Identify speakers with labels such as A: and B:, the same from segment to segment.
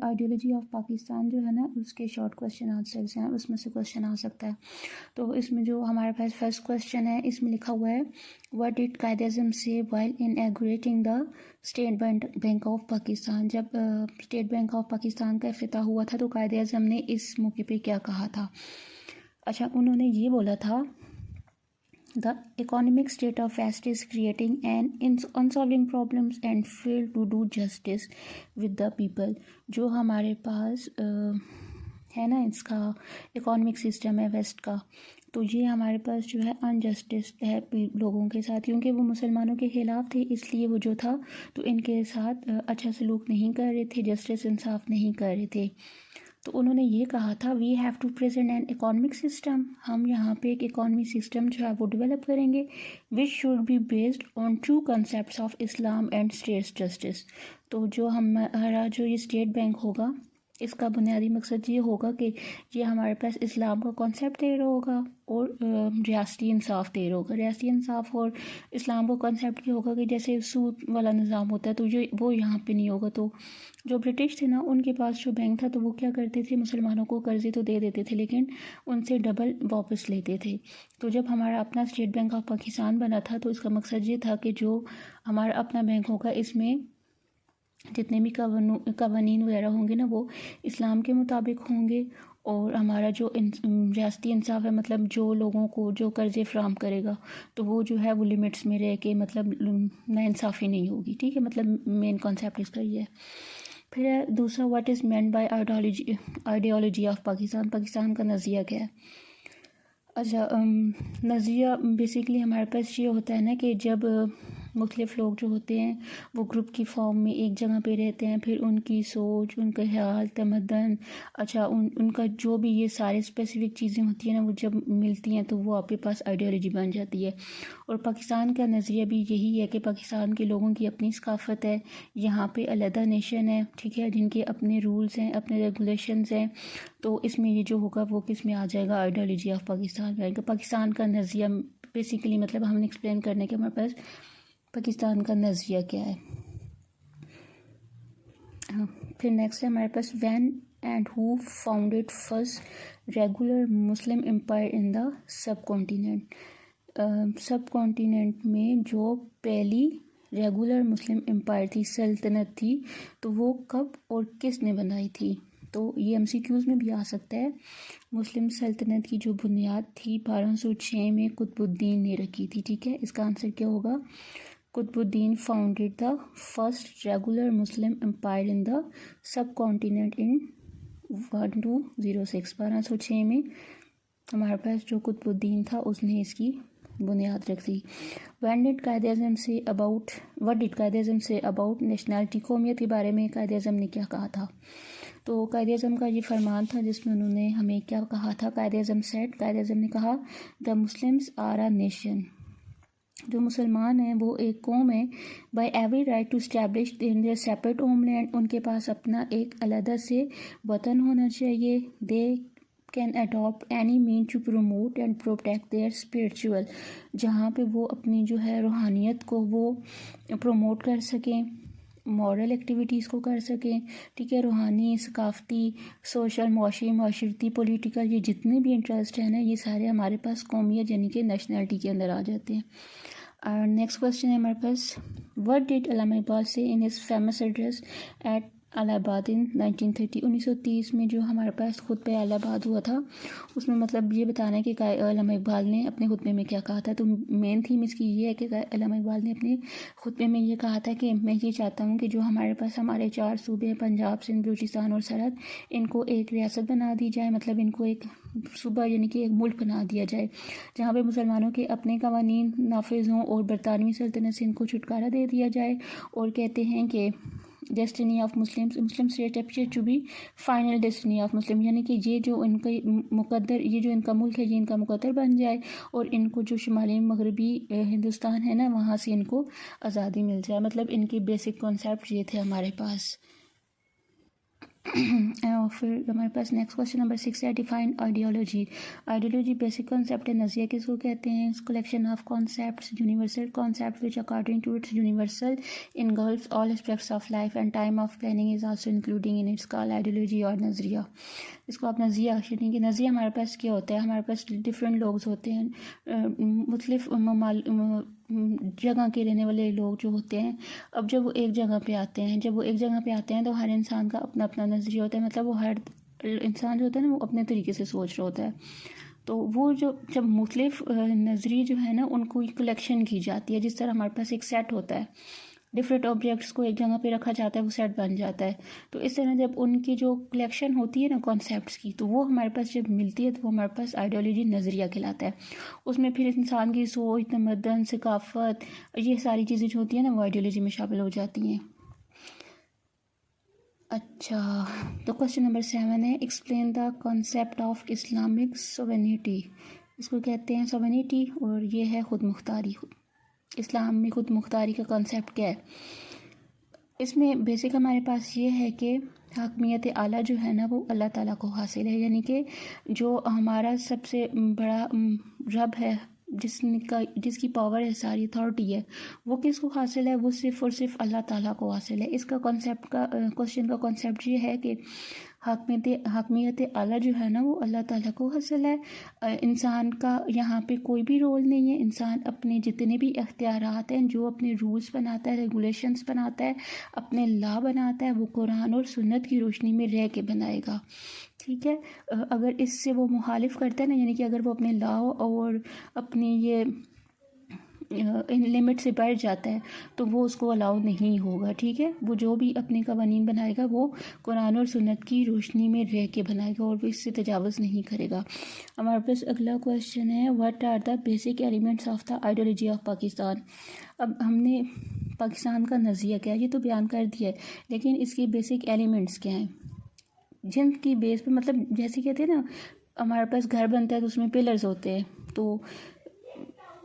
A: Ideology of Pakistan जो है ना उसके शॉर्ट क्वेश्चन आंसर्स हैं, उसमें से क्वेश्चन आ सकता है। तो इसमें जो हमारे पास फर्स्ट क्वेश्चन है इसमें लिखा हुआ है व्हाट डिड कायद-ए-आज़म से while inaugurating the state bank of Pakistan. जब स्टेट बैंक ऑफ पाकिस्तान का इफ्तिताह हुआ था तो कायद-ए-आज़म ने इस मौके पे क्या कहा था। अच्छा, उन्होंने ये बोला था The economic state of West is creating an unsolving problems and fail to do justice with the people। जो हमारे पास है ना इसका इकोनॉमिक सिस्टम है वेस्ट का, तो ये हमारे पास जो है अनजस्टिस है लोगों के साथ, क्योंकि वो मुसलमानों के ख़िलाफ़ थे इसलिए वो जो था तो इनके साथ अच्छा सलूक नहीं कर रहे थे, जस्टिस इंसाफ नहीं कर रहे थे। तो उन्होंने ये कहा था we have to present an economic system, हम यहाँ पे एक इकोनॉमिक सिस्टम जो है वो डेवलप करेंगे which should be based on true concept of Islam and state justice. तो जो हमारा जो ये स्टेट बैंक होगा इसका बुनियादी मकसद ये होगा कि ये हमारे पास इस्लाम का कॉन्सेप्ट दे रहा होगा और रियासती इंसाफ दे रहा होगा। रियासती इंसाफ और इस्लाम का कॉन्सेप्ट ये होगा कि जैसे सूद वाला निज़ाम होता है तो ये वो यहाँ पे नहीं होगा। तो जो ब्रिटिश थे ना उनके पास जो बैंक था तो वो क्या करते थे, मुसलमानों को कर्जे तो दे देते थे लेकिन उनसे डबल वापस लेते थे। तो जब हमारा अपना स्टेट बैंक ऑफ पाकिस्तान बना था तो इसका मकसद ये था कि जो हमारा अपना बैंक होगा इसमें जितने भी कवानीन वगैरह होंगे ना वो इस्लाम के मुताबिक होंगे और हमारा जो रियासती इंसाफ है मतलब जो लोगों को जो कर्ज़े फ्राहम करेगा तो वो जो है वो लिमिट्स में रह के मतलब नाइंसाफ़ी नहीं होगी। ठीक है, मतलब मेन कॉन्सेप्ट इसका ये है। फिर दूसरा what is meant by ideology of Pakistan, Pakistan का नज़रिया क्या है। अच्छा, नज़रिया बेसिकली हमारे पास ये होता है ना कि जब मुख्तलिफ़ लोग जो होते हैं वो ग्रुप की फॉर्म में एक जगह पे रहते हैं, फिर उनकी सोच, उनका ख्याल, तमद्दन, अच्छा उनका जो भी ये सारे स्पेसिफ़िक चीज़ें होती हैं ना वो जब मिलती हैं तो वो आपके पास आइडियोलॉजी बन जाती है। और पाकिस्तान का नज़रिया भी यही है कि पाकिस्तान के लोगों की अपनी सकाफ़त है, यहाँ पे अलहदा नेशन है, ठीक है, जिनके अपने रूल्स हैं, अपने रेगुलेशंस हैं। तो इसमें ये जो होगा वो किस में आ जाएगा, आइडियोलॉजी ऑफ पाकिस्तान में आएगा। पाकिस्तान का नज़रिया बेसिकली मतलब हमने एक्सप्लेन करने के हमारे पास पाकिस्तान का नज़रिया क्या है। फिर नेक्स्ट है हमारे पास when and who founded first regular Muslim empire in the subcontinent. Subcontinent में जो पहली रेगुलर मुस्लिम एम्पायर थी, सल्तनत थी, तो वो कब और किसने बनाई थी। तो ये MCQs में भी आ सकता है। मुस्लिम सल्तनत की जो बुनियाद थी 1206 में कुतुबुद्दीन ने रखी थी। ठीक है, इसका आंसर क्या होगा, Qutbuddin founded the first regular Muslim empire in the subcontinent in 1206। 1206 में हमारे पास जो कुतुबुद्दीन था उसने इसकी बुनियाद रख दी। What did Quaid-e-Azam say about nationality, कौमियत के बारे में कायद-ए-आज़म ने क्या कहा था। तो कायद-ए-आज़म का ये फरमान था जिसमें उन्होंने हमें क्या कहा था। कायद-ए-आज़म ने कहा the Muslims are a nation, जो मुसलमान हैं वो एक कौम है। By every right to establish in their separate homeland, उनके पास अपना एक अलग से वतन होना चाहिए। They can adopt any mean to promote and protect their spiritual, जहाँ पे वो अपनी जो है रूहानियत को वो प्रमोट कर सकें, मॉरल एक्टिविटीज़ को कर सकें। ठीक है, रूहानी, सकाफ़ती, सोशल, माशरती, पॉलिटिकल, ये जितने भी इंटरेस्ट हैं ना ये सारे हमारे पास कौमियत यानी कि नेशनलिटी के अंदर आ जाते हैं। और नेक्स्ट क्वेश्चन है हमारे पास what did Allama Iqbal say in his famous address at Allahabad in 1930। 1930 में जो हमारे पास खुतबा इलाहाबाद हुआ था उसमें मतलब ये बताना है कि अल्लामा इकबाल ने अपने खुतबे में क्या कहा था। तो मेन थीम इसकी ये है कि अल्लामा इकबाल ने अपने खुतबे में ये कहा था कि मैं ये चाहता हूँ कि जो हमारे पास हमारे 4 सूबे पंजाब, सिंध, बलूचिस्तान और सरहद, इनको एक रियासत बना दी जाए, मतलब इनको एक सूबा यानी कि एक मुल्क बना दिया जाए जहाँ पे मुसलमानों के अपने कवानीन नाफिज हों और बरतानवी सल्तनत से इनको छुटकारा दे दिया जाए। और कहते हैं कि destiny of Muslim state appear to be final destiny of Muslim, यानी कि ये जो इनका मुकद्दर, ये जो इनका मुल्क है ये इनका मुकद्दर बन जाए और इनको जो शुमाली मगरबी हिंदुस्तान है ना वहाँ से इनको आज़ादी मिल जाए। मतलब इनके बेसिक कॉन्सेप्ट ये थे हमारे पास। फिर हमारे पास नेक्स्ट क्वेश्चन नंबर 6 है, define ideology. Ideology basic concept है, नज़रिया किसको कहते हैं? Collection of concepts, universal concept which according to its universal engulfs all aspects of life and time of planning is also including in its called ideology और नज़रिया। इसको आप नज़रिया यानी कि नज़रिया हमारे पास क्या होता है? हमारे पास डिफरेंट लोग होते हैं, मुख्तलिफ जगह के रहने वाले लोग जो होते हैं। अब जब वो एक जगह पे आते हैं तो हर इंसान का अपना अपना नज़रिया होता है, मतलब वो हर इंसान जो होता है ना वो अपने तरीके से सोच रहा होता है। तो वो जब मुख्तलिफ नज़रिए जो है ना उनको कलेक्शन की जाती है, जिस तरह हमारे पास एक सेट होता है, डिफरेंट ऑब्जेक्ट्स को एक जगह पे रखा जाता है, वो सेट बन जाता है। तो इस तरह जब उनकी जो कलेक्शन होती है ना कॉन्सेप्ट्स की, तो वो हमारे पास जब मिलती है तो वो हमारे पास आइडियोलॉजी नज़रिया कहलाता है। उसमें फिर इंसान की सोच, तमद्दन, सकाफत, ये सारी चीज़ें जो होती हैं ना वो आइडियोलॉजी में शामिल हो जाती हैं। अच्छा, तो क्वेश्चन नंबर 7 है, explain the concept of Islamic sovereignty. इसको कहते हैं सोवेनिटी, और ये है खुद मुख्तारी। इस्लाम में खुद मुख्तारी का कॉन्सेप्ट क्या है? इसमें बेसिक हमारे पास ये है कि हकमियत आला जो है ना वो अल्लाह ताला को हासिल है, यानी कि जो हमारा सबसे बड़ा रब है, जिसकी पावर है, सारी अथॉरिटी है, वो किसको हासिल है? वो सिर्फ़ और सिर्फ अल्लाह ताला को हासिल है। इसका क्वेश्चन का कॉन्सेप्ट ये है कि हकमियत आला जो है ना वो अल्लाह ताला को हासिल है। इंसान का यहाँ पे कोई भी रोल नहीं है। इंसान अपने जितने भी इख्तियारात हैं, जो अपने रूल्स बनाता है, रेगुलेशंस बनाता है, अपने लॉ बनाता है, वो कुरान और सुन्नत की रोशनी में रह के बनाएगा। ठीक है, अगर इससे वो मुखालिफ करता है ना, यानी कि अगर वो अपने लॉ और अपनी ये इन लिमिट से बढ़ जाता है तो वो उसको अलाउ नहीं होगा। ठीक है, वो जो भी अपने कवानीन बनाएगा वो कुरान और सुन्नत की रोशनी में रह के बनाएगा और वो इससे तजावज़ नहीं करेगा। हमारे पास अगला क्वेश्चन है, what are the basic elements of the ideology of Pakistan. अब हमने पाकिस्तान का नज़रिया क्या है ये तो बयान कर दिया है, लेकिन इसके बेसिक एलिमेंट्स क्या हैं जिनकी बेस पे, मतलब जैसे कहते हैं ना हमारे पास घर बनता है तो उसमें पिलर्स होते हैं, तो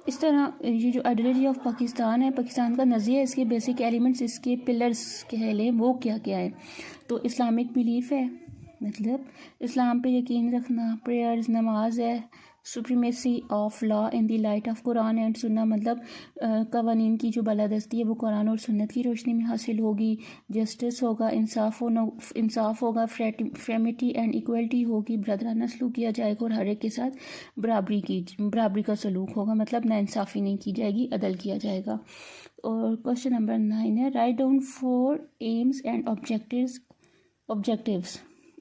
A: इस तरह ये जो आइडियोलॉजी ऑफ पाकिस्तान है, पाकिस्तान का नज़रिया, इसके बेसिक एलिमेंट्स, इसके पिलर्स कह लें, वो क्या क्या है? तो इस्लामिक बिलीफ है, मतलब इस्लाम पे यकीन रखना, प्रेयर्स, नमाज है, supremacy of law in the light of Quran and सुन्ना, मतलब कवानीन की जो बालादस्ती है वो कुरान और सुन्नत की रोशनी में हासिल होगी। जस्टिस होगा, इंसाफ होगा, फ्रेमिटी एंड इक्वलिटी होगी, ब्रदराना सलूक किया जाएगा और हर एक के साथ बराबरी का सलूक होगा, मतलब नाइंसाफ़ी नहीं की जाएगी, अदल किया जाएगा। और क्वेश्चन नंबर 9 है, write down 4 AIIMS and objectives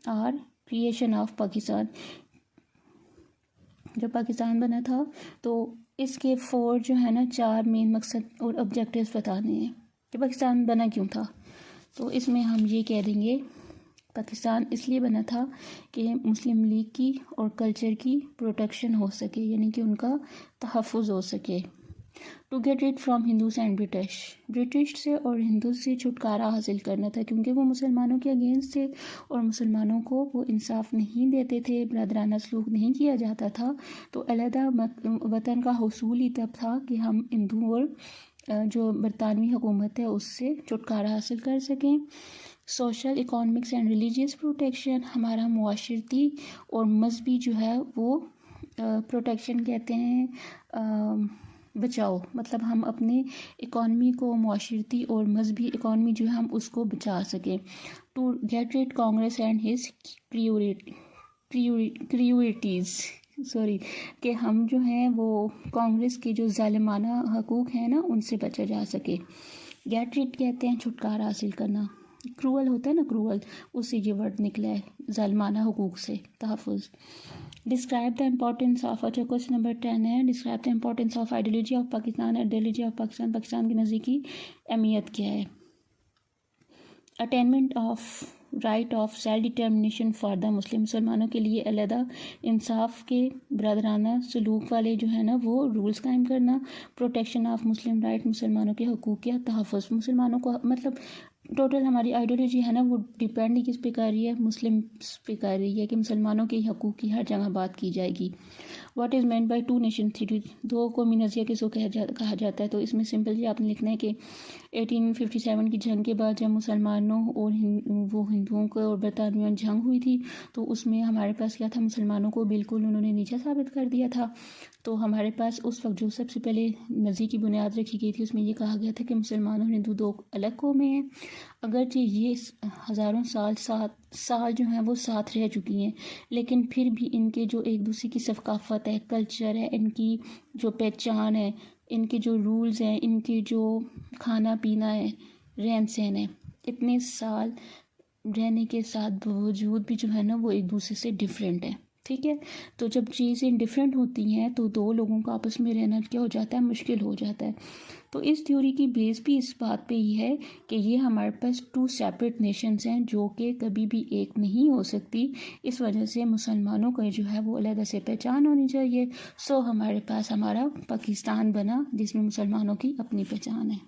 A: are creation of Pakistan. जब पाकिस्तान बना था तो इसके 4 जो है ना 4 मेन मकसद और ऑब्जेक्टिव्स बताने हैं कि पाकिस्तान बना क्यों था। तो इसमें हम ये कह देंगे पाकिस्तान इसलिए बना था कि मुस्लिम लीग की और कल्चर की प्रोटेक्शन हो सके, यानी कि उनका तहफ़्फ़ुज़ हो सके। To get rid from Hindus and British से और हिंदू से छुटकारा हासिल करना था, क्योंकि वो मुसलमानों के अगेंस्ट थे और मुसलमानों को वो इंसाफ नहीं देते थे, बरदराना सलूक नहीं किया जाता था। तो अलहदा वतन का हुसूल ही तब था कि हम हिंदू और जो बरतानवी हुकूमत है उससे छुटकारा हासिल कर सकें। Social, economics and religious protection, हमारा मुआशरती और मजहबी जो है वो प्रोटेक्शन कहते हैं बचाओ, मतलब हम अपने इकॉनमी को, मुआशरती और मजहबी इकॉनमी जो है हम उसको बचा सकें। To get rid Congress and his क्रियोरिटीज़ कि हम जो हैं वो कांग्रेस के जो जालिमाना हकूक़ हैं ना उनसे बचा जा सके। गेट रिड कहते हैं छुटकारा हासिल करना, क्रूअल होता है ना, क्रूअल, उससे ये वर्ड निकला है, जालिमाना हुकूक से तहफ़्फ़ुज़। डिस्क्राइब द इम्पोर्टेंस ऑफ, अच्छा क्वेश्चन नंबर 10 है, describe the importance of ideology of Pakistan. Ideology of Pakistan, Pakistan की नज़र की अहमियत क्या है? Attainment of right of self determination for the Muslim, मुसलमानों के लिए अलहदा इंसाफ के बरदराना सलूक वाले जो है ना वो रूल्स कायम करना। प्रोटेक्शन ऑफ मुस्लिम राइट, मुसलमानों के हकूक़ का तहफ़्फ़ुज़, मुसलमानों को, मतलब टोटल हमारी आइडियोलॉजी है ना वो डिपेंड किस पे कर रही है, मुस्लिम पे कर रही है कि मुसलमानों के हकूक़ की हर जगह बात की जाएगी। What is meant by two nation theory, दो कौमी नज़रिया किसको कहा जाता है? तो इसमें सिंपल जी आपने लिखना है कि 1857 की जंग के बाद जब मुसलमानों और हिंदुओं को और बरतानियों जंग हुई थी, तो उसमें हमारे पास क्या था, मुसलमानों को बिल्कुल उन्होंने नीचा साबित कर दिया था। तो हमारे पास उस वक्त जो सबसे पहले नज़ी की बुनियाद रखी गई थी, उसमें ये कहा गया था कि मुसलमान और हिंदू दो अलग कौमें हैं। अगरचे ये हज़ारों साल जो हैं वो साथ रह चुकी हैं, लेकिन फिर भी इनके जो एक दूसरे की सकाफ़त है, कल्चर है, इनकी जो पहचान है, इनके जो रूल्स हैं, इनके जो खाना पीना है, रहन सहन है, इतने साल रहने के साथ बावजूद भी जो है ना वो एक दूसरे से डिफरेंट है। ठीक है, तो जब चीज़ें डिफरेंट होती हैं तो दो लोगों का आपस में रहना क्या हो जाता है, मुश्किल हो जाता है। तो इस थ्योरी की बेस भी इस बात पे ही है कि ये हमारे पास 2 सेपरेट नेशंस हैं जो कि कभी भी एक नहीं हो सकती। इस वजह से मुसलमानों का जो है वो अलग से पहचान होनी चाहिए। सो हमारे पास हमारा पाकिस्तान बना जिसमें मुसलमानों की अपनी पहचान है।